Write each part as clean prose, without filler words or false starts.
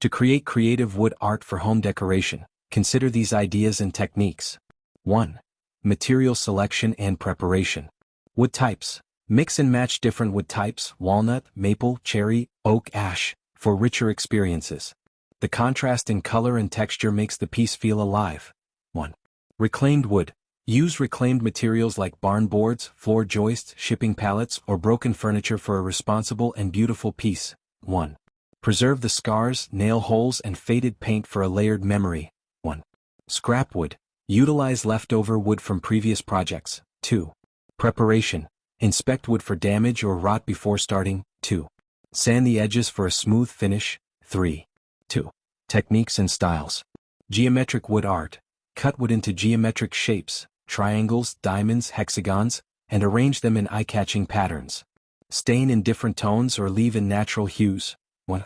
To create creative wood art for home decoration, consider these ideas and techniques. 1. Material selection and preparation. Wood types. Mix and match different wood types, walnut, maple, cherry, oak, ash, for richer experiences. The contrast in color and texture makes the piece feel alive. 1. Reclaimed wood. Use reclaimed materials like barn boards, floor joists, shipping pallets, or broken furniture for a responsible and beautiful piece. 1. Preserve the scars, nail holes, and faded paint for a layered memory. 1. Scrap wood. Utilize leftover wood from previous projects. 2. Preparation. Inspect wood for damage or rot before starting. 2. Sand the edges for a smooth finish. 3. 2. Techniques and styles. Geometric wood art. Cut wood into geometric shapes, triangles, diamonds, hexagons, and arrange them in eye-catching patterns. Stain in different tones or leave in natural hues. 1.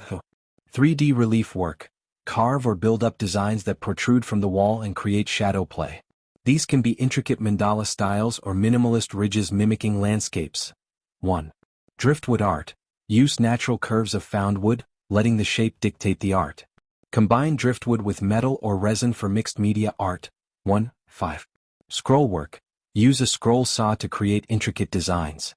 3D relief work. Carve or build up designs that protrude from the wall and create shadow play. These can be intricate mandala styles or minimalist ridges mimicking landscapes. 1. Driftwood art. Use natural curves of found wood, letting the shape dictate the art. Combine driftwood with metal or resin for mixed media art. 1. 5. Scroll work. Use a scroll saw to create intricate designs.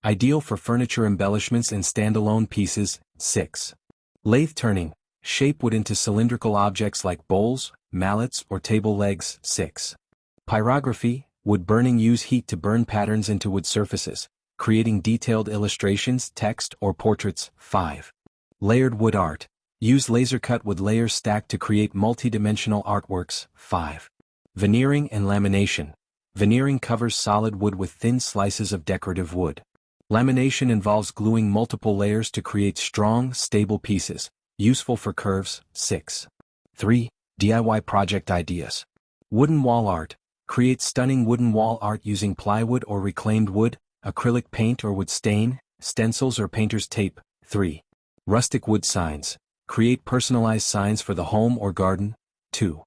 Ideal for furniture embellishments and standalone pieces. 6. Lathe turning. Shape wood into cylindrical objects like bowls, mallets, or table legs. 6. Pyrography. Wood burning. Use heat to burn patterns into wood surfaces, creating detailed illustrations, text, or portraits. 5. Layered wood art. Use laser cut wood layers stacked to create multi-dimensional artworks. 5. Veneering and lamination. Veneering covers solid wood with thin slices of decorative wood. Lamination involves gluing multiple layers to create strong, stable pieces, useful for curves. 6. 3. DIY project ideas. Wooden wall art. Create stunning wooden wall art using plywood or reclaimed wood, acrylic paint or wood stain, stencils or painter's tape. 3. Rustic wood signs. Create personalized signs for the home or garden. 2.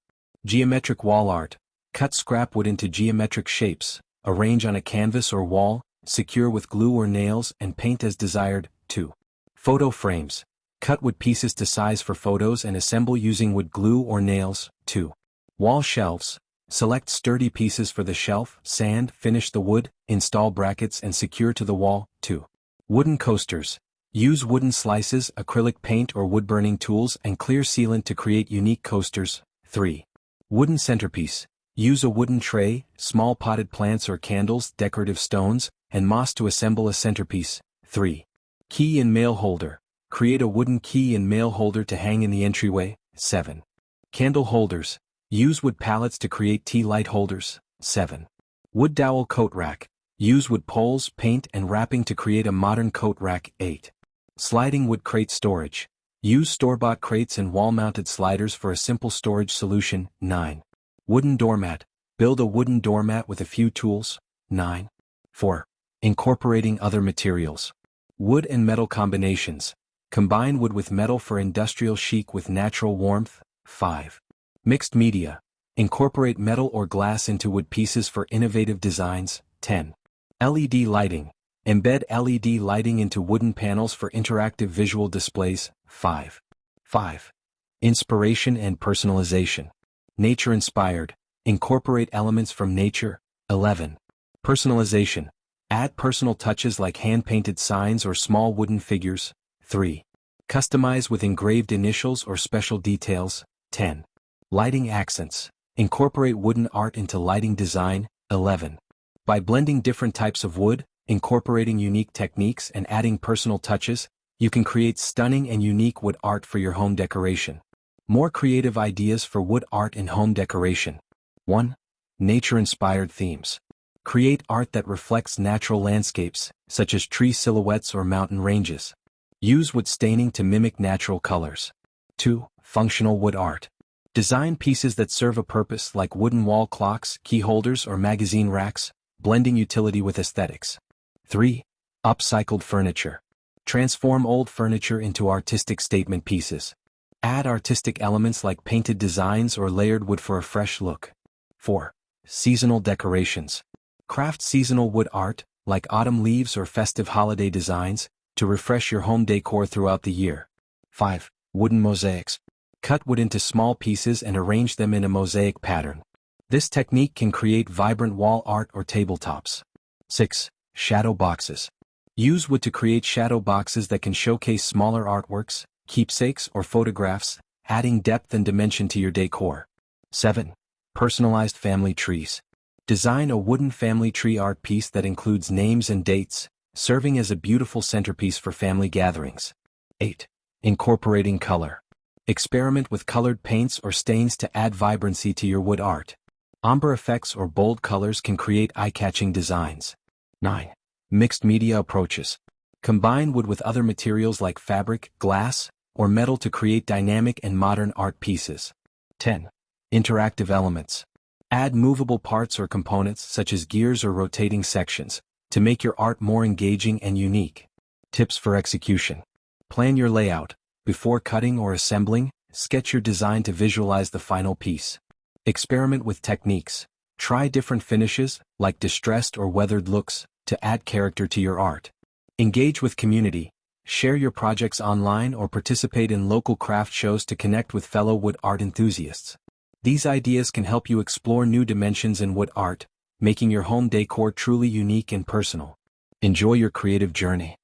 Geometric wall art. Cut scrap wood into geometric shapes, arrange on a canvas or wall, secure with glue or nails, and paint as desired. 2. Photo frames. Cut wood pieces to size for photos and assemble using wood glue or nails. 2. Wall shelves. Select sturdy pieces for the shelf, sand, finish the wood, install brackets and secure to the wall. 2. Wooden coasters. Use wooden slices, acrylic paint or wood-burning tools and clear sealant to create unique coasters. 3. Wooden centerpiece. Use a wooden tray, small potted plants or candles, decorative stones, and moss to assemble a centerpiece. 3. Key and mail holder. Create a wooden key and mail holder to hang in the entryway. 7. Candle holders. Use wood pallets to create tea light holders. 7. Wood dowel coat rack. Use wood poles, paint, and wrapping to create a modern coat rack. 8. Sliding wood crate storage. Use store-bought crates and wall-mounted sliders for a simple storage solution. 9. Wooden doormat. Build a wooden doormat with a few tools. 9. 4. Incorporating other materials. Wood and metal combinations. Combine wood with metal for industrial chic with natural warmth. 5. Mixed media. Incorporate metal or glass into wood pieces for innovative designs. 10. LED lighting. Embed LED lighting into wooden panels for interactive visual displays. 5. 5. Inspiration and personalization. Nature-inspired. Incorporate elements from nature. 11. Personalization. Add personal touches like hand-painted signs or small wooden figures. 3. Customize with engraved initials or special details. 10. Lighting accents. Incorporate wooden art into lighting design. 11. By blending different types of wood, incorporating unique techniques and adding personal touches, you can create stunning and unique wood art for your home decoration. More creative ideas for wood art in home decoration. 1. Nature-inspired themes. Create art that reflects natural landscapes, such as tree silhouettes or mountain ranges. Use wood staining to mimic natural colors. 2. Functional wood art. Design pieces that serve a purpose like wooden wall clocks, key holders, or magazine racks, blending utility with aesthetics. 3. Upcycled furniture. Transform old furniture into artistic statement pieces. Add artistic elements like painted designs or layered wood for a fresh look. 4. Seasonal decorations. Craft seasonal wood art, like autumn leaves or festive holiday designs, to refresh your home decor throughout the year. 5. Wooden mosaics. Cut wood into small pieces and arrange them in a mosaic pattern. This technique can create vibrant wall art or tabletops. 6. Shadow boxes. Use wood to create shadow boxes that can showcase smaller artworks, keepsakes, or photographs, adding depth and dimension to your decor. 7. Personalized family trees. Design a wooden family tree art piece that includes names and dates, serving as a beautiful centerpiece for family gatherings. 8. Incorporating color. Experiment with colored paints or stains to add vibrancy to your wood art. Ombre effects or bold colors can create eye-catching designs. 9. Mixed media approaches. Combine wood with other materials like fabric, glass, or metal to create dynamic and modern art pieces. 10. Interactive elements. Add movable parts or components such as gears or rotating sections to make your art more engaging and unique. Tips for execution. Plan your layout. Before cutting or assembling, sketch your design to visualize the final piece. Experiment with techniques. Try different finishes, like distressed or weathered looks, to add character to your art. Engage with community. Share your projects online or participate in local craft shows to connect with fellow wood art enthusiasts. These ideas can help you explore new dimensions in wood art, making your home decor truly unique and personal. Enjoy your creative journey.